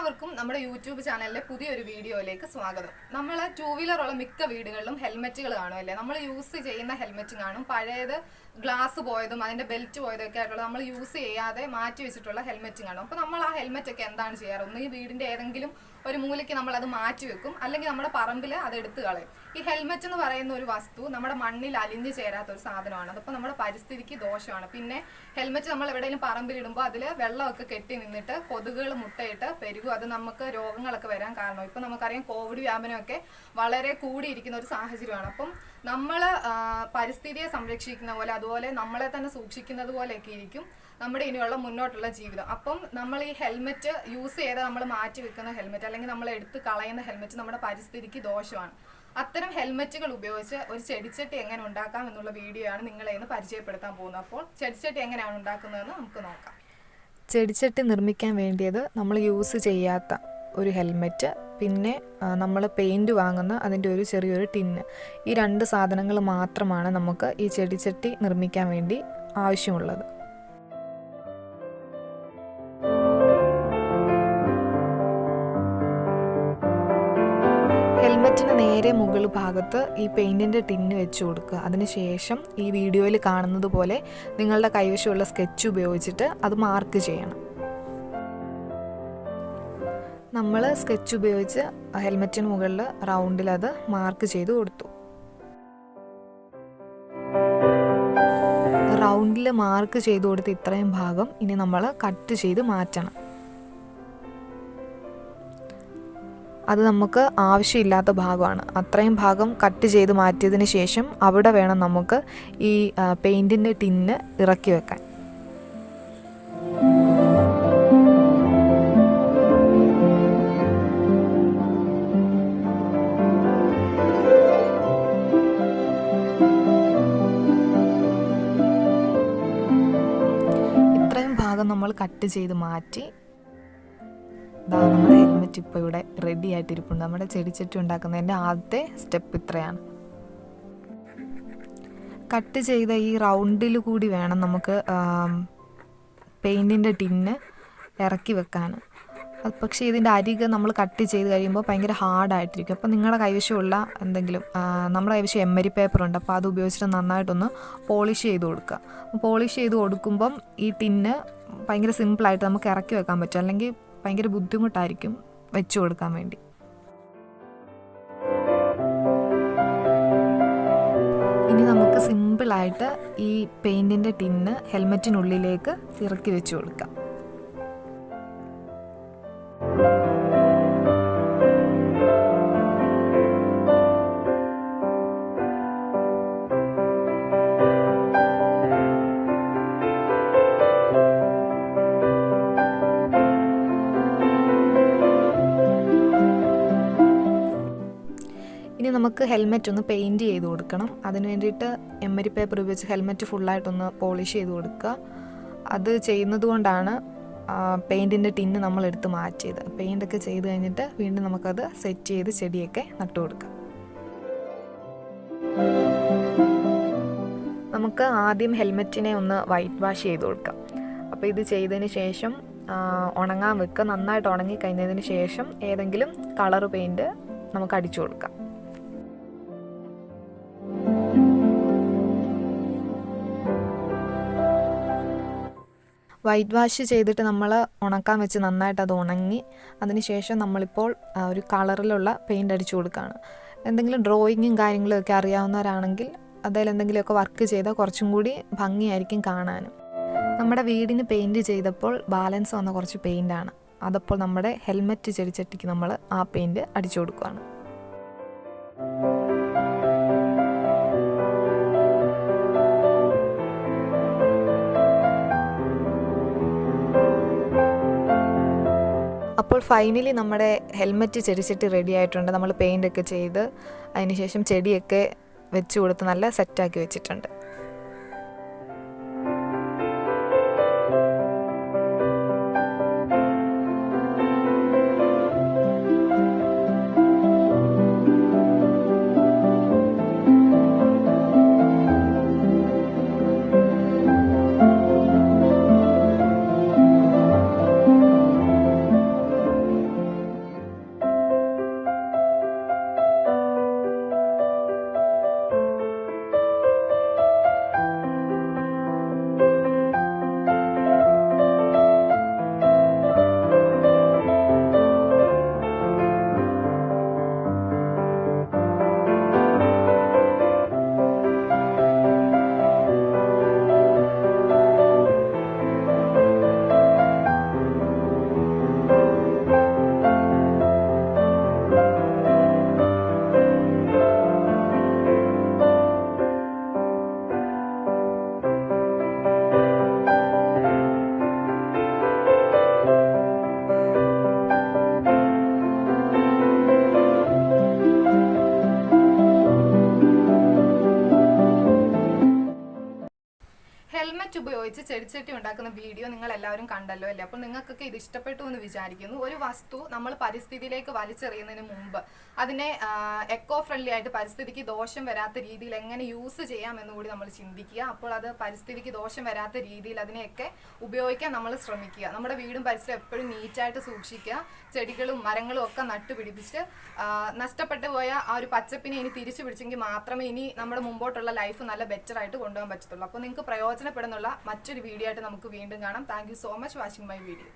എല്ലാവർക്കും നമ്മുടെ യൂട്യൂബ് ചാനലിലെ പുതിയൊരു വീഡിയോയിലേക്ക് സ്വാഗതം. നമ്മൾ ടൂ വീലറുള്ള മിക്ക വീടുകളിലും ഹെൽമെറ്റുകൾ കാണുമല്ലേ. നമ്മൾ യൂസ് ചെയ്യുന്ന ഹെൽമെറ്റ് കാണും. പഴയത് ഗ്ലാസ് പോയതും അതിന്റെ ബെൽറ്റ് പോയതും ഒക്കെ ആയിട്ടുള്ള നമ്മൾ യൂസ് ചെയ്യാതെ മാറ്റി വെച്ചിട്ടുള്ള ഹെൽമെറ്റ് കാണും. അപ്പോൾ നമ്മൾ ആ ഹെൽമെറ്റ് ഒക്കെ എന്താണ് ചെയ്യാറ്? ഒന്ന് ഈ വീടിന്റെ ഏതെങ്കിലും ഒരു മൂലയ്ക്ക് നമ്മൾ അത് മാറ്റി വെക്കും, അല്ലെങ്കിൽ നമ്മുടെ പറമ്പിൽ അത് എടുത്തു കളയും. ഈ ഹെൽമെറ്റ് എന്ന് പറയുന്ന ഒരു വസ്തു നമ്മുടെ മണ്ണിൽ അലിഞ്ഞു ചേരാത്ത ഒരു സാധനമാണ്. അതിപ്പോൾ നമ്മുടെ പരിസ്ഥിതിക്ക് ദോഷമാണ്. പിന്നെ ഹെൽമെറ്റ് നമ്മൾ എവിടെയെങ്കിലും പറമ്പിലിടുമ്പോൾ അതിൽ വെള്ളമൊക്കെ കെട്ടി നിന്നിട്ട് കൊതുകുകൾ മുട്ടയിട്ട് പെരുകും. അത് നമുക്ക് രോഗങ്ങളൊക്കെ വരാൻ കാരണം. ഇപ്പം നമുക്കറിയാം കോവിഡ് വ്യാപനമൊക്കെ വളരെ കൂടിയിരിക്കുന്ന ഒരു സാഹചര്യമാണ്. അപ്പം നമ്മൾ പരിസ്ഥിതിയെ സംരക്ഷിക്കുന്ന പോലെ, അതുപോലെ നമ്മളെ തന്നെ സൂക്ഷിക്കുന്നത് പോലെയൊക്കെ ഇരിക്കും നമ്മുടെ ഇനിയുള്ള മുന്നോട്ടുള്ള ജീവിതം. അപ്പം നമ്മൾ ഈ ഹെൽമെറ്റ് യൂസ് ചെയ്ത് നമ്മൾ മാറ്റി വെക്കുന്ന ഹെൽമെറ്റ്, അല്ലെങ്കിൽ നമ്മൾ എടുത്ത് കളയുന്ന ഹെൽമെറ്റ് നമ്മുടെ പരിസ്ഥിതിക്ക് ദോഷമാണ്. അത്തരം ഹെൽമെറ്റുകൾ ഉപയോഗിച്ച് ഒരു ചെടിച്ചട്ടി എങ്ങനെ ഉണ്ടാക്കാം എന്നുള്ള വീഡിയോ ആണ് നിങ്ങളെ ഇന്ന് പരിചയപ്പെടുത്താൻ പോകുന്നത്. അപ്പോൾ ചെടിച്ചട്ടി എങ്ങനെയാണ് ഉണ്ടാക്കുന്നതെന്ന് നമുക്ക് നോക്കാം. ചെടിച്ചട്ടി നിർമ്മിക്കാൻ വേണ്ടിയത് നമ്മൾ യൂസ് ചെയ്യാത്ത ഒരു ഹെൽമെറ്റ്, പിന്നെ നമ്മൾ പെയിൻറ് വാങ്ങുന്ന അതിൻ്റെ ഒരു ചെറിയൊരു ടിന്ന്. ഈ രണ്ട് സാധനങ്ങൾ മാത്രമാണ് നമുക്ക് ഈ ചെടിച്ചട്ടി നിർമ്മിക്കാൻ വേണ്ടി ആവശ്യമുള്ളത്. ഹെൽമെറ്റിന് നേരെ മുകൾ ഭാഗത്ത് ഈ പെയിൻറ്റിൻ്റെ ടിന്ന് വെച്ച് കൊടുക്കുക. അതിനുശേഷം ഈ വീഡിയോയിൽ കാണുന്നത് പോലെ നിങ്ങളുടെ കൈവശമുള്ള സ്കെച്ച് ഉപയോഗിച്ചിട്ട് അത് മാർക്ക് ചെയ്യണം. നമ്മൾ സ്കെച്ച് ഉപയോഗിച്ച് ഹെൽമെറ്റിന് മുകളിൽ റൗണ്ടിൽ അത് മാർക്ക് ചെയ്ത് കൊടുത്തു. റൗണ്ടിൽ മാർക്ക് ചെയ്ത് കൊടുത്ത് ഇത്രയും ഭാഗം ഇനി നമ്മൾ കട്ട് ചെയ്ത് മാറ്റണം. അത് നമുക്ക് ആവശ്യമില്ലാത്ത ഭാഗമാണ്. അത്രയും ഭാഗം കട്ട് ചെയ്ത് മാറ്റിയതിന് ശേഷം അവിടെ വേണം നമുക്ക് ഈ പെയിൻറ്റിൻ്റെ ടിന്ന് ഇറക്കി വെക്കാൻ. ഇത്രയും ഭാഗം നമ്മൾ കട്ട് ചെയ്ത് മാറ്റി നമ്മുടെ ഹെൽമെറ്റ് ഇപ്പോൾ ഇവിടെ റെഡി ആയിട്ടിരിപ്പുണ്ട്. നമ്മുടെ ചെടിച്ചട്ടി ഉണ്ടാക്കുന്നതിൻ്റെ ആദ്യത്തെ സ്റ്റെപ്പ് ഇത്രയാണ്. കട്ട് ചെയ്ത ഈ റൗണ്ടിൽ കൂടി വേണം നമുക്ക് പെയിൻറ്റിൻ്റെ ടിന്ന് ഇറക്കി വെക്കാൻ. പക്ഷേ ഇതിൻ്റെ അരികെ നമ്മൾ കട്ട് ചെയ്ത് കഴിയുമ്പോൾ ഭയങ്കര ഹാർഡായിട്ടിരിക്കും. അപ്പോൾ നിങ്ങളുടെ കൈവശമുള്ള എന്തെങ്കിലും, നമ്മുടെ കൈവശം എമ്മരി പേപ്പറുണ്ട്, അപ്പോൾ അത് ഉപയോഗിച്ചിട്ട് നന്നായിട്ടൊന്ന് പോളിഷ് ചെയ്ത് കൊടുക്കുക. പോളിഷ് ചെയ്ത് കൊടുക്കുമ്പം ഈ ടിന്ന് ഭയങ്കര സിമ്പിളായിട്ട് നമുക്ക് ഇറക്കി വെക്കാൻ പറ്റും, അല്ലെങ്കിൽ ഭയങ്കര ബുദ്ധിമുട്ടായിരിക്കും വെച്ചു കൊടുക്കാൻ വേണ്ടി. ഇനി നമുക്ക് സിമ്പിളായിട്ട് ഈ പെയിൻറ്റിൻ്റെ ടിന്ന് ഹെൽമെറ്റിനുള്ളിലേക്ക് ഇറക്കി വെച്ച് കൊടുക്കാം. ഇനി നമുക്ക് ഹെൽമെറ്റ് ഒന്ന് പെയിൻറ്റ് ചെയ്ത് കൊടുക്കണം. അതിന് വേണ്ടിയിട്ട് എമ്മരി പേപ്പർ ഉപയോഗിച്ച് ഹെൽമെറ്റ് ഫുള്ളായിട്ടൊന്ന് പോളിഷ് ചെയ്ത് കൊടുക്കുക. അത് ചെയ്യുന്നത് കൊണ്ടാണ് പെയിൻറ്റിൻ്റെ ടിന്ന് നമ്മൾ എടുത്ത് മാറ്റിയത്. പെയിൻ്റൊക്കെ ചെയ്ത് കഴിഞ്ഞിട്ട് വീണ്ടും നമുക്കത് സെറ്റ് ചെയ്ത് ചെടിയൊക്കെ നട്ടു കൊടുക്കാം. നമുക്ക് ആദ്യം ഹെൽമെറ്റിനെ ഒന്ന് വൈറ്റ് വാഷ് ചെയ്ത് കൊടുക്കാം. അപ്പോൾ ഇത് ചെയ്തതിന് ശേഷം ഉണങ്ങാൻ വെക്കുക. നന്നായിട്ട് ഉണങ്ങി കഴിഞ്ഞതിന് ശേഷം ഏതെങ്കിലും കളർ പെയിൻറ്റ് നമുക്ക് അടിച്ചു കൊടുക്കാം. വൈറ്റ് വാഷ് ചെയ്തിട്ട് നമ്മൾ ഉണക്കാൻ വെച്ച് നന്നായിട്ട് അത് ഉണങ്ങി അതിനുശേഷം നമ്മളിപ്പോൾ ഒരു കളറിലുള്ള പെയിൻ്റ് അടിച്ചു കൊടുക്കുകയാണ്. എന്തെങ്കിലും ഡ്രോയിങ്ങും കാര്യങ്ങളും ഒക്കെ അറിയാവുന്നവരാണെങ്കിൽ അതിൽ എന്തെങ്കിലുമൊക്കെ വർക്ക് ചെയ്താൽ കുറച്ചും കൂടി ഭംഗിയായിരിക്കും കാണാനും. നമ്മുടെ വീടിന് പെയിൻറ്റ് ചെയ്തപ്പോൾ ബാലൻസ് വന്ന കുറച്ച് പെയിൻ്റാണ്. അതപ്പോൾ നമ്മുടെ ഹെൽമെറ്റ് ചെടിച്ചട്ടിക്ക് നമ്മൾ ആ പെയിൻറ്റ് അടിച്ചു കൊടുക്കുകയാണ്. അപ്പോൾ ഫൈനലി നമ്മുടെ ഹെൽമെറ്റ് ചെടിച്ചട്ടി റെഡി ആയിട്ടുണ്ട്. നമ്മൾ പെയിൻ്റൊക്കെ ചെയ്ത് അതിനുശേഷം ചെടിയൊക്കെ വെച്ച് കൊടുത്ത് നല്ല സെറ്റാക്കി വെച്ചിട്ടുണ്ട്. ഉപയോഗിച്ച് ചെടിച്ചട്ടി ഉണ്ടാക്കുന്ന വീഡിയോ നിങ്ങൾ എല്ലാവരും കണ്ടല്ലോ അല്ലേ? അപ്പോൾ നിങ്ങൾക്കൊക്കെ ഇത് ഇഷ്ടപ്പെട്ടു എന്ന് വിചാരിക്കുന്നു. ഒരു വസ്തു നമ്മൾ പരിസ്ഥിതിയിലേക്ക് വലിച്ചെറിയുന്നതിന് മുമ്പ് അതിനെ എക്കോ ഫ്രണ്ട്ലി ആയിട്ട് പരിസ്ഥിതിക്ക് ദോഷം വരാത്ത രീതിയിൽ എങ്ങനെ യൂസ് ചെയ്യാം എന്നുകൂടി നമ്മൾ ചിന്തിക്കുക. അപ്പോൾ അത് പരിസ്ഥിതിക്ക് ദോഷം വരാത്ത രീതിയിൽ അതിനെയൊക്കെ ഉപയോഗിക്കാൻ നമ്മൾ ശ്രമിക്കുക. നമ്മുടെ വീടും പരിസരം എപ്പോഴും നീറ്റായിട്ട് സൂക്ഷിക്കുക. ചെടികളും മരങ്ങളും ഒക്കെ നട്ടുപിടിപ്പിച്ച് നഷ്ടപ്പെട്ടു പോയ ആ ഒരു പച്ചപ്പിനെ ഇനി തിരിച്ചു പിടിച്ചെങ്കിൽ മാത്രമേ ഇനി നമ്മുടെ മുമ്പോട്ടുള്ള ലൈഫ് നല്ല ബെറ്റർ ആയിട്ട് കൊണ്ടുപോകാൻ പറ്റത്തുള്ളൂ. അപ്പോൾ നിങ്ങൾക്ക് പ്രയോജനപ്പെടുന്നുള്ള മറ്റൊരു വീഡിയോ ആയിട്ട് നമുക്ക് വീണ്ടും കാണാം. Thank you so much watching my video.